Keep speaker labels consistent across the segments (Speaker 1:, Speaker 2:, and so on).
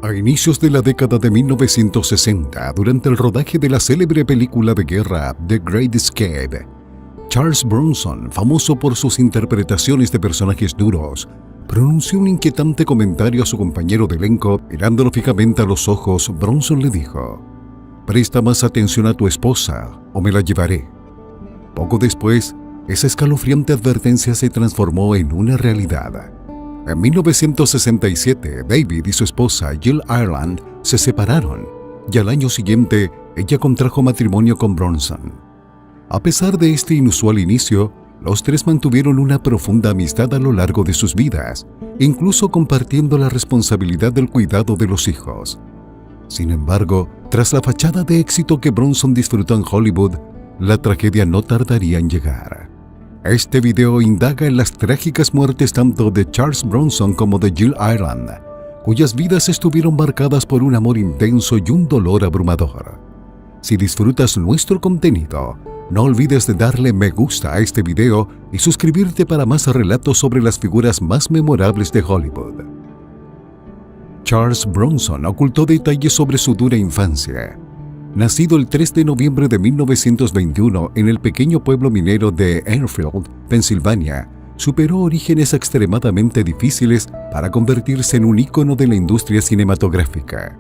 Speaker 1: A inicios de la década de 1960, durante el rodaje de la célebre película de guerra The Great Escape, Charles Bronson, famoso por sus interpretaciones de personajes duros, pronunció un inquietante comentario a su compañero de elenco. Mirándolo fijamente a los ojos, Bronson le dijo: «Presta más atención a tu esposa o me la llevaré». Poco después, esa escalofriante advertencia se transformó en una realidad. En 1967, David y su esposa Jill Ireland se separaron y al año siguiente ella contrajo matrimonio con Bronson. A pesar de este inusual inicio, los tres mantuvieron una profunda amistad a lo largo de sus vidas, incluso compartiendo la responsabilidad del cuidado de los hijos. Sin embargo, tras la fachada de éxito que Bronson disfrutó en Hollywood, la tragedia no tardaría en llegar. Este video indaga en las trágicas muertes tanto de Charles Bronson como de Jill Ireland, cuyas vidas estuvieron marcadas por un amor intenso y un dolor abrumador. Si disfrutas nuestro contenido, no olvides de darle me gusta a este video y suscribirte para más relatos sobre las figuras más memorables de Hollywood. Charles Bronson ocultó detalles sobre su dura infancia. Nacido el 3 de noviembre de 1921 en el pequeño pueblo minero de Enfield, Pensilvania, superó orígenes extremadamente difíciles para convertirse en un ícono de la industria cinematográfica.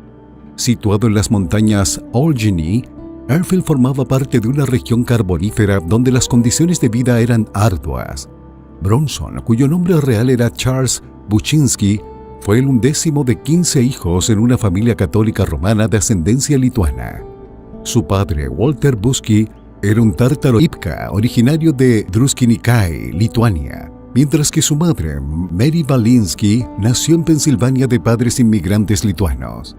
Speaker 1: Situado en las montañas Allegheny, Enfield formaba parte de una región carbonífera donde las condiciones de vida eran arduas. Bronson, cuyo nombre real era Charles Buczynski, fue el 11º de 15 hijos en una familia católica romana de ascendencia lituana. Su padre, Walter Buczki, era un tártaro Ipka, originario de Druskininkai, Lituania, mientras que su madre, Mary Balinsky, nació en Pensilvania de padres inmigrantes lituanos.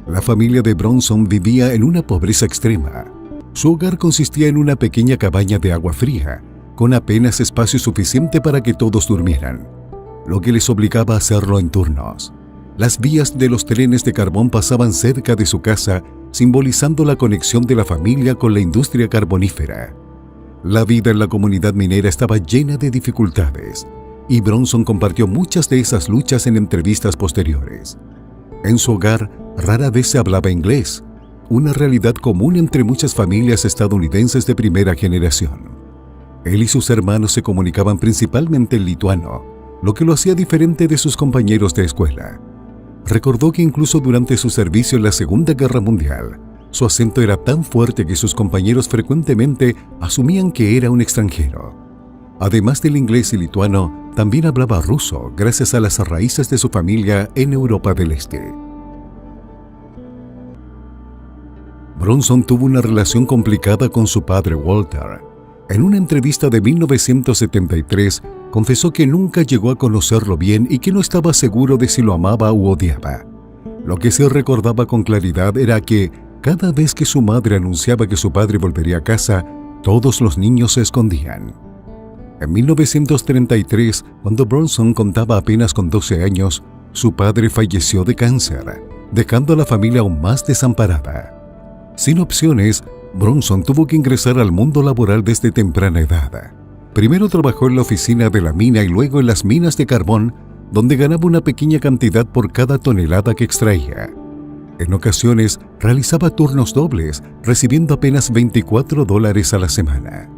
Speaker 1: La familia de Bronson vivía en una pobreza extrema. Su hogar consistía en una pequeña cabaña de agua fría, con apenas espacio suficiente para que todos durmieran, lo que les obligaba a hacerlo en turnos. Las vías de los trenes de carbón pasaban cerca de su casa, simbolizando la conexión de la familia con la industria carbonífera. La vida en la comunidad minera estaba llena de dificultades, y Bronson compartió muchas de esas luchas en entrevistas posteriores. En su hogar, rara vez se hablaba inglés, una realidad común entre muchas familias estadounidenses de primera generación. Él y sus hermanos se comunicaban principalmente en lituano, lo que lo hacía diferente de sus compañeros de escuela. Recordó que incluso durante su servicio en la Segunda Guerra Mundial, su acento era tan fuerte que sus compañeros frecuentemente asumían que era un extranjero. Además del inglés y lituano, también hablaba ruso gracias a las raíces de su familia en Europa del Este. Bronson tuvo una relación complicada con su padre Walter. En una entrevista de 1973, confesó que nunca llegó a conocerlo bien y que no estaba seguro de si lo amaba u odiaba. Lo que sí recordaba con claridad era que cada vez que su madre anunciaba que su padre volvería a casa, todos los niños se escondían. En 1933, cuando Bronson contaba apenas con 12 años, su padre falleció de cáncer, dejando a la familia aún más desamparada. Sin opciones, Bronson tuvo que ingresar al mundo laboral desde temprana edad. Primero trabajó en la oficina de la mina y luego en las minas de carbón, donde ganaba una pequeña cantidad por cada tonelada que extraía. En ocasiones realizaba turnos dobles, recibiendo apenas $24 a la semana.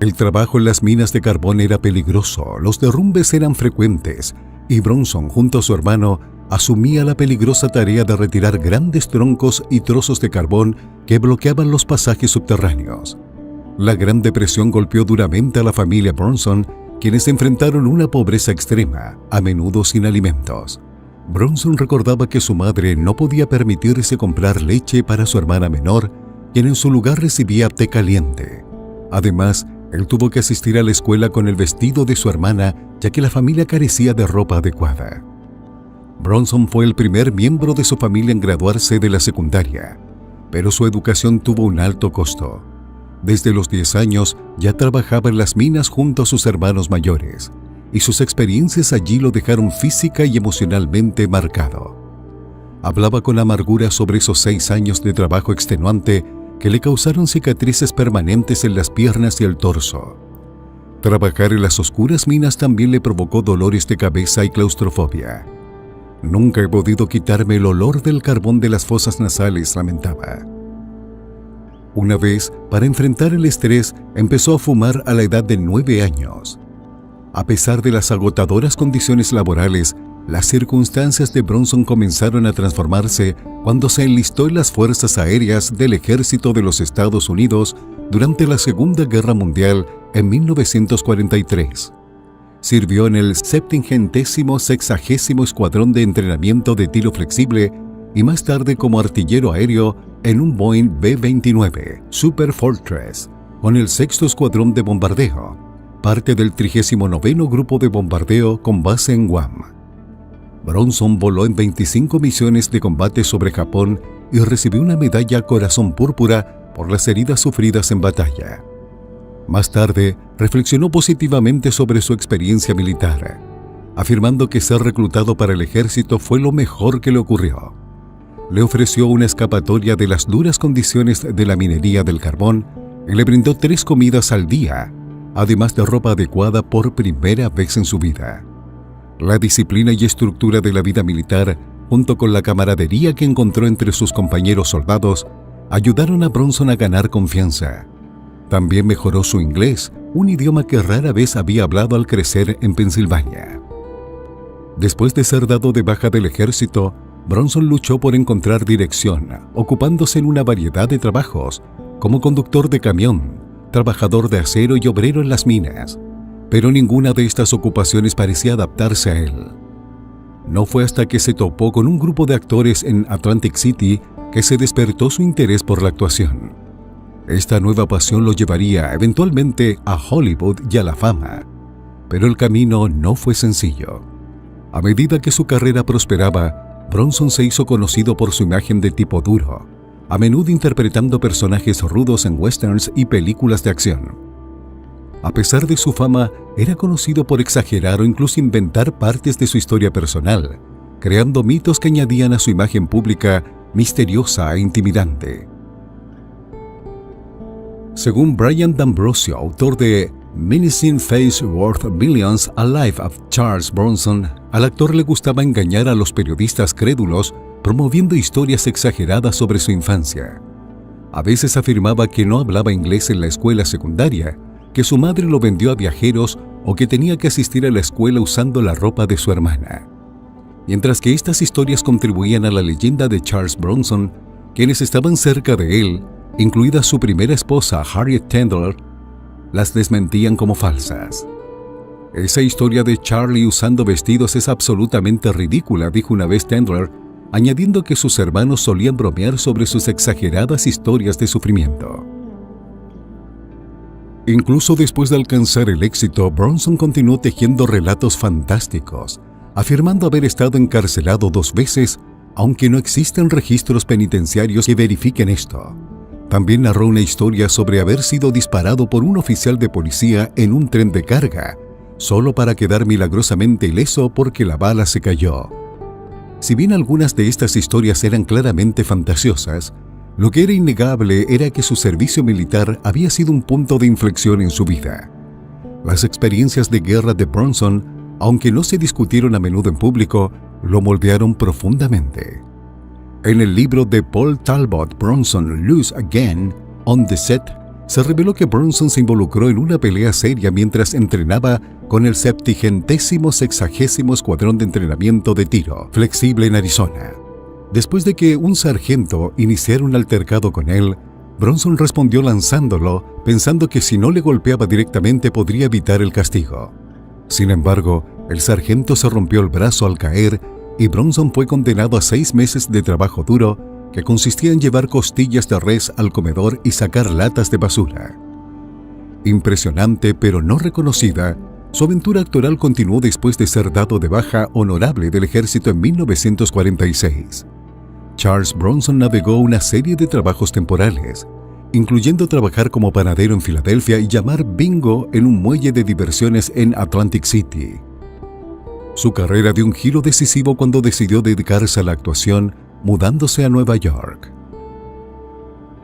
Speaker 1: El trabajo en las minas de carbón era peligroso, los derrumbes eran frecuentes, y Bronson, junto a su hermano, asumía la peligrosa tarea de retirar grandes troncos y trozos de carbón que bloqueaban los pasajes subterráneos. La Gran Depresión golpeó duramente a la familia Bronson, quienes enfrentaron una pobreza extrema, a menudo sin alimentos. Bronson recordaba que su madre no podía permitirse comprar leche para su hermana menor, quien en su lugar recibía té caliente. Además, él tuvo que asistir a la escuela con el vestido de su hermana, ya que la familia carecía de ropa adecuada. Bronson fue el primer miembro de su familia en graduarse de la secundaria, pero su educación tuvo un alto costo. Desde los 10 años ya trabajaba en las minas junto a sus hermanos mayores, y sus experiencias allí lo dejaron física y emocionalmente marcado. Hablaba con amargura sobre esos 6 años de trabajo extenuante que le causaron cicatrices permanentes en las piernas y el torso. Trabajar en las oscuras minas también le provocó dolores de cabeza y claustrofobia. Nunca he podido quitarme el olor del carbón de las fosas nasales, lamentaba. Una vez, para enfrentar el estrés, empezó a fumar a la edad de 9 años. A pesar de las agotadoras condiciones laborales, las circunstancias de Bronson comenzaron a transformarse cuando se enlistó en las Fuerzas Aéreas del Ejército de los Estados Unidos durante la Segunda Guerra Mundial en 1943. Sirvió en el 70º Escuadrón de Entrenamiento de Tiro Flexible y más tarde como artillero aéreo en un Boeing B-29 Super Fortress con el 6º Escuadrón de Bombardeo, parte del 39º Grupo de Bombardeo con base en Guam. Bronson voló en 25 misiones de combate sobre Japón y recibió una medalla Corazón Púrpura por las heridas sufridas en batalla. Más tarde, reflexionó positivamente sobre su experiencia militar, afirmando que ser reclutado para el ejército fue lo mejor que le ocurrió. Le ofreció una escapatoria de las duras condiciones de la minería del carbón y le brindó 3 comidas al día, además de ropa adecuada por primera vez en su vida. La disciplina y estructura de la vida militar, junto con la camaradería que encontró entre sus compañeros soldados, ayudaron a Bronson a ganar confianza. También mejoró su inglés, un idioma que rara vez había hablado al crecer en Pensilvania. Después de ser dado de baja del ejército, Bronson luchó por encontrar dirección, ocupándose en una variedad de trabajos, como conductor de camión, trabajador de acero y obrero en las minas. Pero ninguna de estas ocupaciones parecía adaptarse a él. No fue hasta que se topó con un grupo de actores en Atlantic City que se despertó su interés por la actuación. Esta nueva pasión lo llevaría eventualmente a Hollywood y a la fama, pero el camino no fue sencillo. A medida que su carrera prosperaba, Bronson se hizo conocido por su imagen de tipo duro, a menudo interpretando personajes rudos en westerns y películas de acción. A pesar de su fama, era conocido por exagerar o incluso inventar partes de su historia personal, creando mitos que añadían a su imagen pública misteriosa e intimidante. Según Brian D'Ambrosio, autor de Menacing Face Worth Millions, A Life of Charles Bronson, al actor le gustaba engañar a los periodistas crédulos, promoviendo historias exageradas sobre su infancia. A veces afirmaba que no hablaba inglés en la escuela secundaria, que su madre lo vendió a viajeros o que tenía que asistir a la escuela usando la ropa de su hermana. Mientras que estas historias contribuían a la leyenda de Charles Bronson, quienes estaban cerca de él, incluida su primera esposa Harriet Tendler, las desmentían como falsas. Esa historia de Charlie usando vestidos es absolutamente ridícula, dijo una vez Tendler, añadiendo que sus hermanos solían bromear sobre sus exageradas historias de sufrimiento. Incluso después de alcanzar el éxito, Bronson continuó tejiendo relatos fantásticos, afirmando haber estado encarcelado 2 veces, aunque no existen registros penitenciarios que verifiquen esto. También narró una historia sobre haber sido disparado por un oficial de policía en un tren de carga, solo para quedar milagrosamente ileso porque la bala se cayó. Si bien algunas de estas historias eran claramente fantasiosas, lo que era innegable era que su servicio militar había sido un punto de inflexión en su vida. Las experiencias de guerra de Bronson, aunque no se discutieron a menudo en público, lo moldearon profundamente. En el libro de Paul Talbot, Bronson Lose Again, On the Set, se reveló que Bronson se involucró en una pelea seria mientras entrenaba con el 70º Escuadrón de Entrenamiento de Tiro Flexible en Arizona. Después de que un sargento iniciara un altercado con él, Bronson respondió lanzándolo, pensando que si no le golpeaba directamente podría evitar el castigo. Sin embargo, el sargento se rompió el brazo al caer y Bronson fue condenado a 6 meses de trabajo duro que consistía en llevar costillas de res al comedor y sacar latas de basura. Impresionante pero no reconocida, su aventura actoral continuó después de ser dado de baja honorable del ejército en 1946. Charles Bronson navegó una serie de trabajos temporales, incluyendo trabajar como panadero en Filadelfia y llamar bingo en un muelle de diversiones en Atlantic City. Su carrera dio un giro decisivo cuando decidió dedicarse a la actuación, mudándose a Nueva York.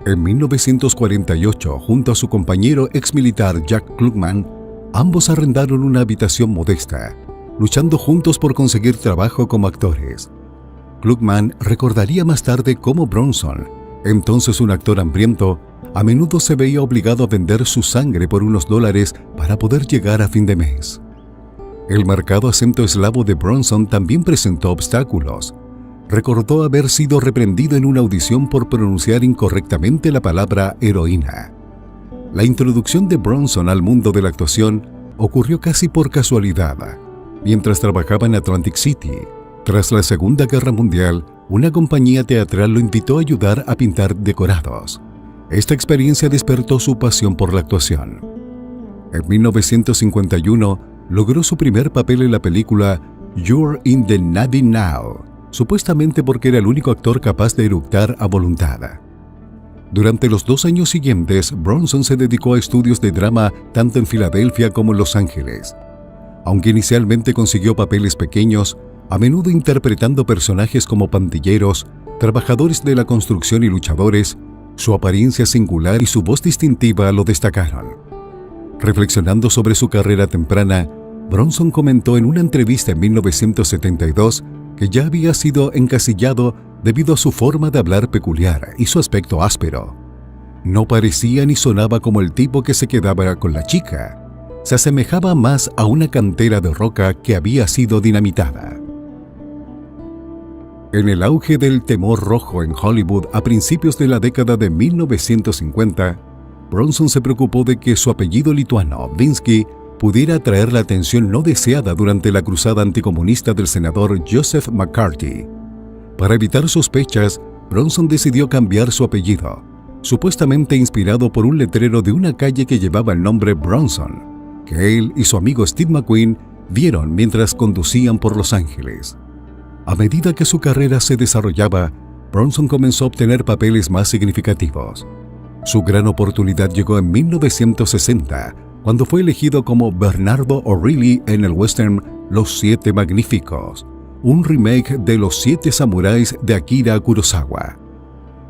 Speaker 1: En 1948, junto a su compañero exmilitar Jack Klugman, ambos arrendaron una habitación modesta, luchando juntos por conseguir trabajo como actores. Klugman recordaría más tarde cómo Bronson, entonces un actor hambriento, a menudo se veía obligado a vender su sangre por unos $, para poder llegar a fin de mes. El marcado acento eslavo de Bronson también presentó obstáculos. Recordó haber sido reprendido en una audición por pronunciar incorrectamente la palabra heroína. La introducción de Bronson al mundo de la actuación ocurrió casi por casualidad, mientras trabajaba en Atlantic City. Tras la Segunda Guerra Mundial, una compañía teatral lo invitó a ayudar a pintar decorados. Esta experiencia despertó su pasión por la actuación. En 1951, logró su primer papel en la película You're in the Navy Now, supuestamente porque era el único actor capaz de eructar a voluntad. Durante los 2 años siguientes, Bronson se dedicó a estudios de drama tanto en Filadelfia como en Los Ángeles. Aunque inicialmente consiguió papeles pequeños, a menudo interpretando personajes como pandilleros, trabajadores de la construcción y luchadores, su apariencia singular y su voz distintiva lo destacaron. Reflexionando sobre su carrera temprana, Bronson comentó en una entrevista en 1972 que ya había sido encasillado debido a su forma de hablar peculiar y su aspecto áspero. No parecía ni sonaba como el tipo que se quedaba con la chica. Se asemejaba más a una cantera de roca que había sido dinamitada. En el auge del temor rojo en Hollywood a principios de la década de 1950, Bronson se preocupó de que su apellido lituano, Vinsky, pudiera atraer la atención no deseada durante la cruzada anticomunista del senador Joseph McCarthy. Para evitar sospechas, Bronson decidió cambiar su apellido, supuestamente inspirado por un letrero de una calle que llevaba el nombre Bronson, que él y su amigo Steve McQueen vieron mientras conducían por Los Ángeles. A medida que su carrera se desarrollaba, Bronson comenzó a obtener papeles más significativos. Su gran oportunidad llegó en 1960, cuando fue elegido como Bernardo O'Reilly en el western Los Siete Magníficos, un remake de Los Siete Samuráis de Akira Kurosawa.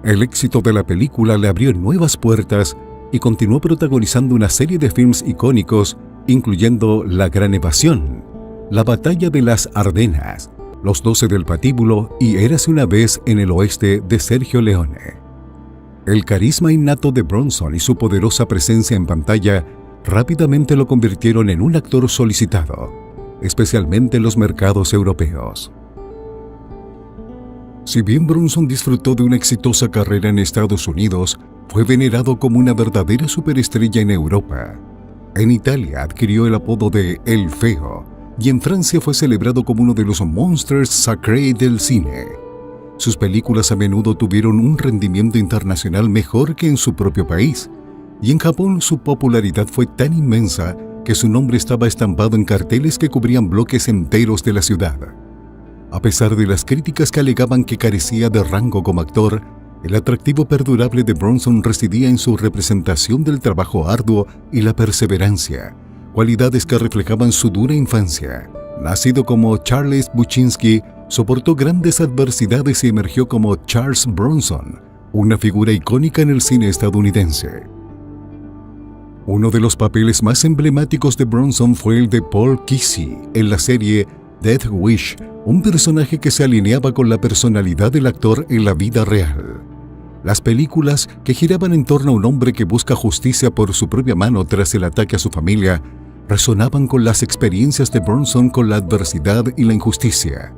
Speaker 1: El éxito de la película le abrió nuevas puertas y continuó protagonizando una serie de films icónicos, incluyendo La Gran Evasión, La Batalla de las Ardenas, Los 12 del Patíbulo y Érase una vez en el oeste de Sergio Leone. El carisma innato de Bronson y su poderosa presencia en pantalla rápidamente lo convirtieron en un actor solicitado, especialmente en los mercados europeos. Si bien Bronson disfrutó de una exitosa carrera en Estados Unidos, fue venerado como una verdadera superestrella en Europa. En Italia adquirió el apodo de El Feo, y en Francia fue celebrado como uno de los monstres sacrés del cine. Sus películas a menudo tuvieron un rendimiento internacional mejor que en su propio país, y en Japón su popularidad fue tan inmensa que su nombre estaba estampado en carteles que cubrían bloques enteros de la ciudad. A pesar de las críticas que alegaban que carecía de rango como actor, el atractivo perdurable de Bronson residía en su representación del trabajo arduo y la perseverancia, cualidades que reflejaban su dura infancia. Nacido como Charles Buczynski, soportó grandes adversidades y emergió como Charles Bronson, una figura icónica en el cine estadounidense. Uno de los papeles más emblemáticos de Bronson fue el de Paul Kesey en la serie Death Wish, un personaje que se alineaba con la personalidad del actor en la vida real. Las películas, que giraban en torno a un hombre que busca justicia por su propia mano tras el ataque a su familia, resonaban con las experiencias de Bronson con la adversidad y la injusticia.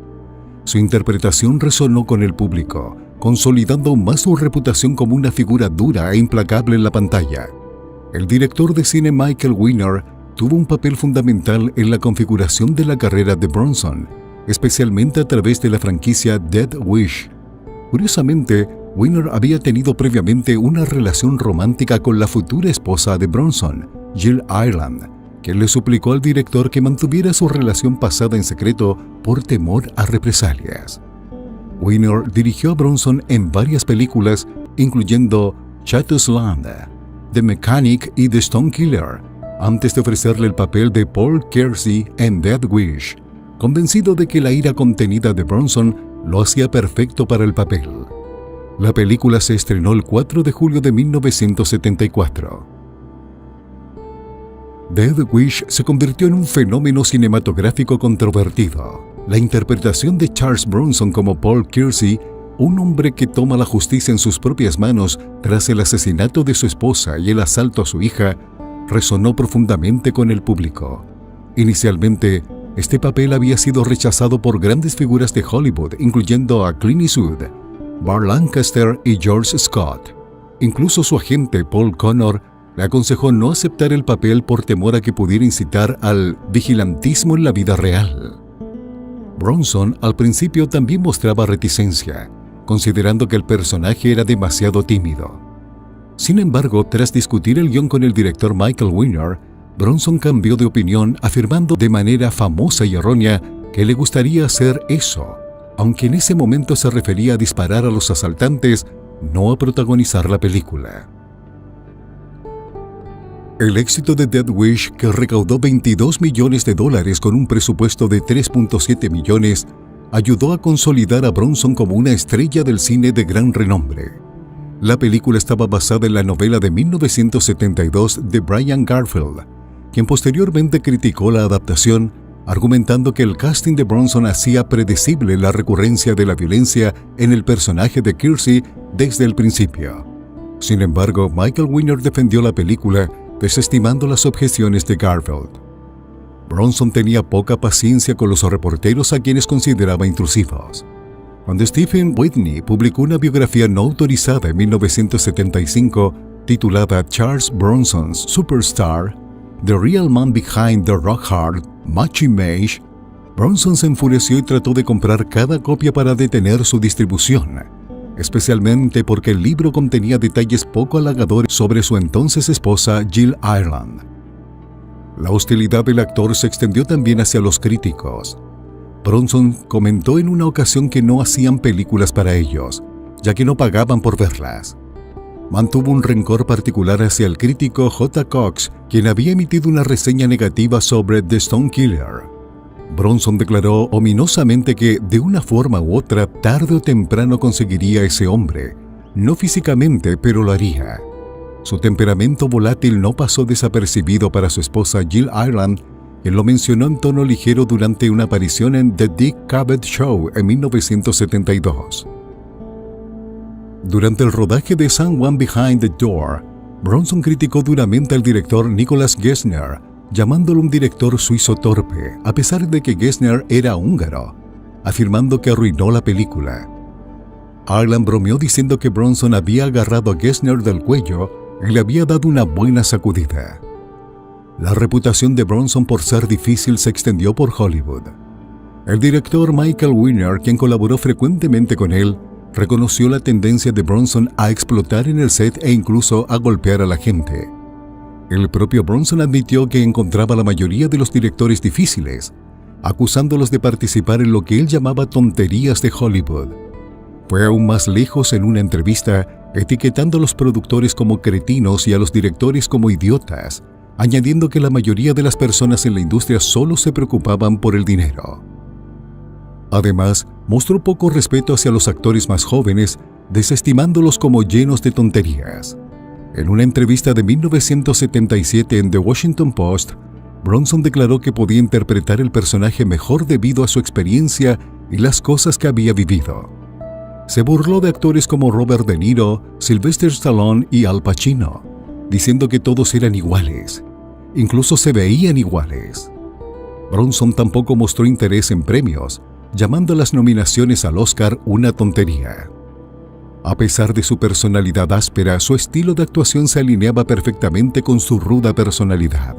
Speaker 1: Su interpretación resonó con el público, consolidando aún más su reputación como una figura dura e implacable en la pantalla. El director de cine Michael Winner tuvo un papel fundamental en la configuración de la carrera de Bronson, especialmente a través de la franquicia Death Wish. Curiosamente, Winner había tenido previamente una relación romántica con la futura esposa de Bronson, Jill Ireland, quien le suplicó al director que mantuviera su relación pasada en secreto por temor a represalias. Winner dirigió a Bronson en varias películas, incluyendo Chateau's Land, The Mechanic y The Stone Killer, antes de ofrecerle el papel de Paul Kersey en Death Wish, convencido de que la ira contenida de Bronson lo hacía perfecto para el papel. La película se estrenó el 4 de julio de 1974. Death Wish se convirtió en un fenómeno cinematográfico controvertido. La interpretación de Charles Bronson como Paul Kersey, un hombre que toma la justicia en sus propias manos tras el asesinato de su esposa y el asalto a su hija, resonó profundamente con el público. Inicialmente, este papel había sido rechazado por grandes figuras de Hollywood, incluyendo a Clint Eastwood, Burt Lancaster y George Scott. Incluso su agente, Paul Connor, le aconsejó no aceptar el papel por temor a que pudiera incitar al vigilantismo en la vida real. Bronson al principio también mostraba reticencia, considerando que el personaje era demasiado tímido. Sin embargo, tras discutir el guión con el director Michael Winner, Bronson cambió de opinión, afirmando de manera famosa y errónea que le gustaría hacer eso, aunque en ese momento se refería a disparar a los asaltantes, no a protagonizar la película. El éxito de Death Wish, que recaudó $22 millones con un presupuesto de 3.7 millones, ayudó a consolidar a Bronson como una estrella del cine de gran renombre. La película estaba basada en la novela de 1972 de Brian Garfield, quien posteriormente criticó la adaptación, argumentando que el casting de Bronson hacía predecible la recurrencia de la violencia en el personaje de Kersey desde el principio. Sin embargo, Michael Winner defendió la película, desestimando las objeciones de Garfield. Bronson tenía poca paciencia con los reporteros a quienes consideraba intrusivos. Cuando Stephen Whitney publicó una biografía no autorizada en 1975 titulada Charles Bronson's Superstar, The Real Man Behind the Rock Hard Macho Image, Bronson se enfureció y trató de comprar cada copia para detener su distribución, especialmente porque el libro contenía detalles poco halagadores sobre su entonces esposa Jill Ireland. La hostilidad del actor se extendió también hacia los críticos. Bronson comentó en una ocasión que no hacían películas para ellos, ya que no pagaban por verlas. Mantuvo un rencor particular hacia el crítico J. Cox, quien había emitido una reseña negativa sobre The Stone Killer. Bronson declaró ominosamente que, de una forma u otra, tarde o temprano conseguiría a ese hombre. No físicamente, pero lo haría. Su temperamento volátil no pasó desapercibido para su esposa Jill Ireland, quien lo mencionó en tono ligero durante una aparición en The Dick Cavett Show en 1972. Durante el rodaje de Someone Behind the Door, Bronson criticó duramente al director Nicholas Gessner, llamándolo un director suizo torpe, a pesar de que Gessner era húngaro, afirmando que arruinó la película. Ireland bromeó diciendo que Bronson había agarrado a Gessner del cuello y le había dado una buena sacudida. La reputación de Bronson por ser difícil se extendió por Hollywood. El director Michael Winner, quien colaboró frecuentemente con él, reconoció la tendencia de Bronson a explotar en el set e incluso a golpear a la gente. El propio Bronson admitió que encontraba a la mayoría de los directores difíciles, acusándolos de participar en lo que él llamaba tonterías de Hollywood. Fue aún más lejos en una entrevista, etiquetando a los productores como cretinos y a los directores como idiotas, añadiendo que la mayoría de las personas en la industria solo se preocupaban por el dinero. Además, mostró poco respeto hacia los actores más jóvenes, desestimándolos como llenos de tonterías. En una entrevista de 1977 en The Washington Post, Bronson declaró que podía interpretar el personaje mejor debido a su experiencia y las cosas que había vivido. Se burló de actores como Robert De Niro, Sylvester Stallone y Al Pacino, diciendo que todos eran iguales, incluso se veían iguales. Bronson tampoco mostró interés en premios, llamando las nominaciones al Oscar una tontería. A pesar de su personalidad áspera, su estilo de actuación se alineaba perfectamente con su ruda personalidad.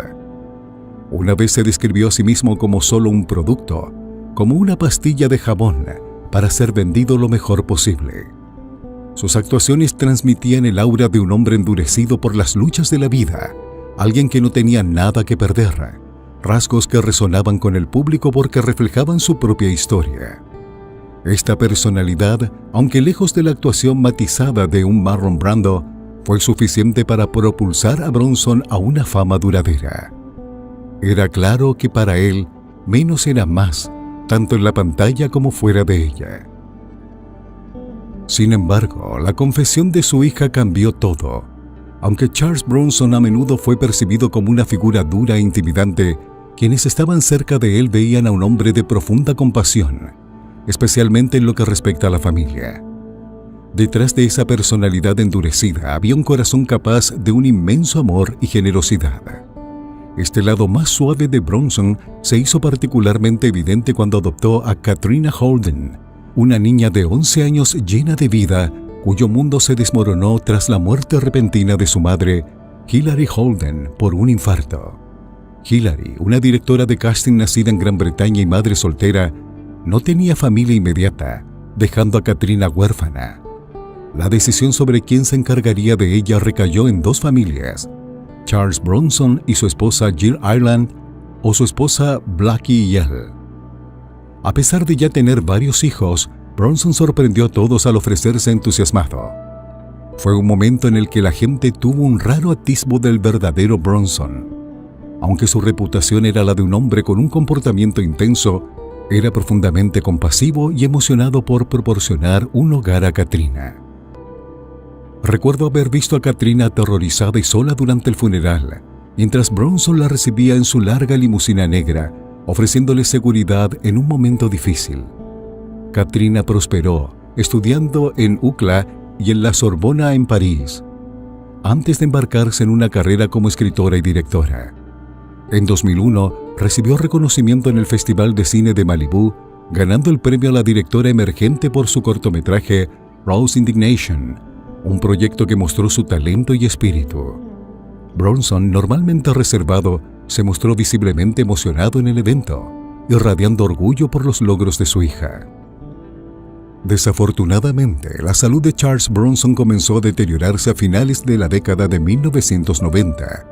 Speaker 1: Una vez se describió a sí mismo como solo un producto, como una pastilla de jabón, para ser vendido lo mejor posible. Sus actuaciones transmitían el aura de un hombre endurecido por las luchas de la vida, alguien que no tenía nada que perder, rasgos que resonaban con el público porque reflejaban su propia historia. Esta personalidad, aunque lejos de la actuación matizada de un Marlon Brando, fue suficiente para propulsar a Bronson a una fama duradera. Era claro que para él, menos era más, tanto en la pantalla como fuera de ella. Sin embargo, la confesión de su hija cambió todo. Aunque Charles Bronson a menudo fue percibido como una figura dura e intimidante, quienes estaban cerca de él veían a un hombre de profunda compasión, especialmente en lo que respecta a la familia. Detrás de esa personalidad endurecida había un corazón capaz de un inmenso amor y generosidad. Este lado más suave de Bronson se hizo particularmente evidente cuando adoptó a Katrina Holden, una niña de 11 años llena de vida, cuyo mundo se desmoronó tras la muerte repentina de su madre, Hilary Holden, por un infarto. Hilary, una directora de casting nacida en Gran Bretaña y madre soltera, no tenía familia inmediata, dejando a Katrina huérfana. La decisión sobre quién se encargaría de ella recayó en dos familias, Charles Bronson y su esposa Jill Ireland, o su esposa Blackie Yell. A pesar de ya tener varios hijos, Bronson sorprendió a todos al ofrecerse entusiasmado. Fue un momento en el que la gente tuvo un raro atisbo del verdadero Bronson. Aunque su reputación era la de un hombre con un comportamiento intenso, era profundamente compasivo y emocionado por proporcionar un hogar a Katrina. Recuerdo haber visto a Katrina aterrorizada y sola durante el funeral, mientras Bronson la recibía en su larga limusina negra, ofreciéndole seguridad en un momento difícil. Katrina prosperó, estudiando en UCLA y en la Sorbona en París, antes de embarcarse en una carrera como escritora y directora. En 2001, recibió reconocimiento en el Festival de Cine de Malibú, ganando el premio a la directora emergente por su cortometraje Rose Indignation, un proyecto que mostró su talento y espíritu. Bronson, normalmente reservado, se mostró visiblemente emocionado en el evento, irradiando orgullo por los logros de su hija. Desafortunadamente, la salud de Charles Bronson comenzó a deteriorarse a finales de la década de 1990,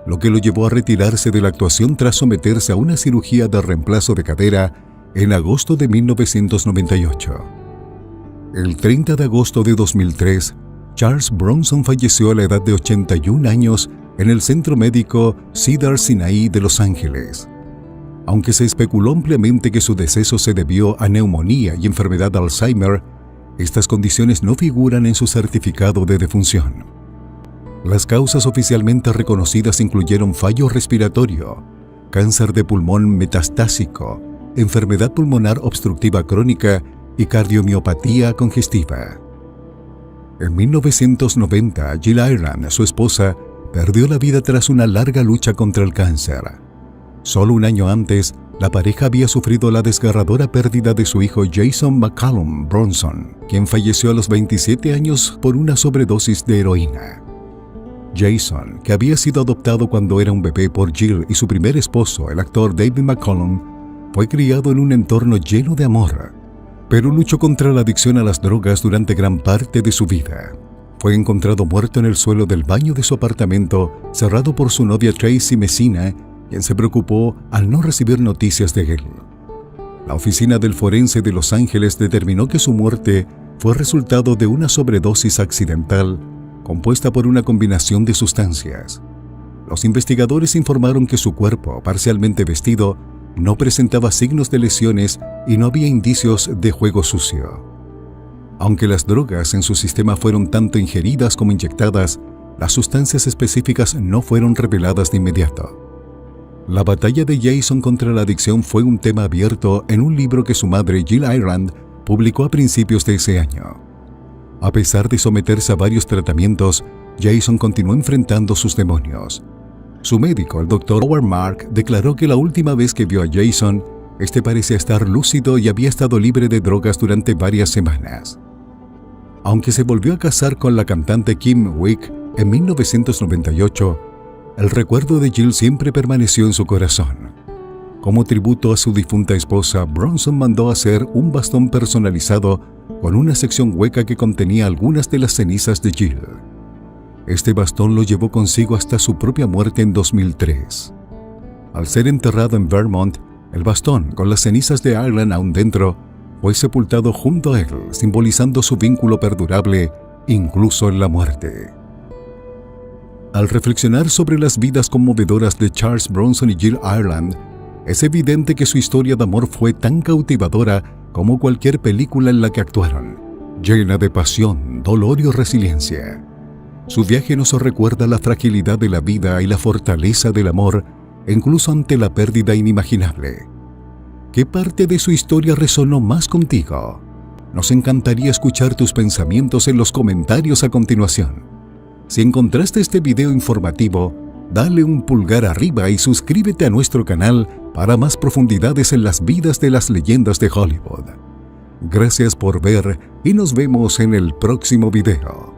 Speaker 1: lo que lo llevó a retirarse de la actuación tras someterse a una cirugía de reemplazo de cadera en agosto de 1998. El 30 de agosto de 2003, Charles Bronson falleció a la edad de 81 años en el Centro Médico Cedars-Sinai de Los Ángeles. Aunque se especuló ampliamente que su deceso se debió a neumonía y enfermedad de Alzheimer, estas condiciones no figuran en su certificado de defunción. Las causas oficialmente reconocidas incluyeron fallo respiratorio, cáncer de pulmón metastásico, enfermedad pulmonar obstructiva crónica y cardiomiopatía congestiva. En 1990, Jill Ireland, su esposa, perdió la vida tras una larga lucha contra el cáncer. Solo un año antes, la pareja había sufrido la desgarradora pérdida de su hijo Jason McCallum Bronson, quien falleció a los 27 años por una sobredosis de heroína. Jason, que había sido adoptado cuando era un bebé por Jill y su primer esposo, el actor David McCallum, fue criado en un entorno lleno de amor, pero luchó contra la adicción a las drogas durante gran parte de su vida. Fue encontrado muerto en el suelo del baño de su apartamento, cerrado por su novia Tracy Messina, quien se preocupó al no recibir noticias de él. La oficina del forense de Los Ángeles determinó que su muerte fue resultado de una sobredosis accidental compuesta por una combinación de sustancias. Los investigadores informaron que su cuerpo, parcialmente vestido, no presentaba signos de lesiones y no había indicios de juego sucio. Aunque las drogas en su sistema fueron tanto ingeridas como inyectadas, las sustancias específicas no fueron reveladas de inmediato. La batalla de Jason contra la adicción fue un tema abierto en un libro que su madre Jill Ireland publicó a principios de ese año. A pesar de someterse a varios tratamientos, Jason continuó enfrentando sus demonios. Su médico, el Dr. Howard Mark, declaró que la última vez que vio a Jason, este parecía estar lúcido y había estado libre de drogas durante varias semanas. Aunque se volvió a casar con la cantante Kim Wick en 1998, el recuerdo de Jill siempre permaneció en su corazón. Como tributo a su difunta esposa, Bronson mandó hacer un bastón personalizado con una sección hueca que contenía algunas de las cenizas de Jill. Este bastón lo llevó consigo hasta su propia muerte en 2003. Al ser enterrado en Vermont, el bastón, con las cenizas de Ireland aún dentro, fue sepultado junto a él, simbolizando su vínculo perdurable, incluso en la muerte. Al reflexionar sobre las vidas conmovedoras de Charles Bronson y Jill Ireland, es evidente que su historia de amor fue tan cautivadora como cualquier película en la que actuaron, llena de pasión, dolor y resiliencia. Su viaje nos recuerda la fragilidad de la vida y la fortaleza del amor, incluso ante la pérdida inimaginable. ¿Qué parte de su historia resonó más contigo? Nos encantaría escuchar tus pensamientos en los comentarios a continuación. Si encontraste este video informativo, dale un pulgar arriba y suscríbete a nuestro canal para más profundidades en las vidas de las leyendas de Hollywood. Gracias por ver y nos vemos en el próximo video.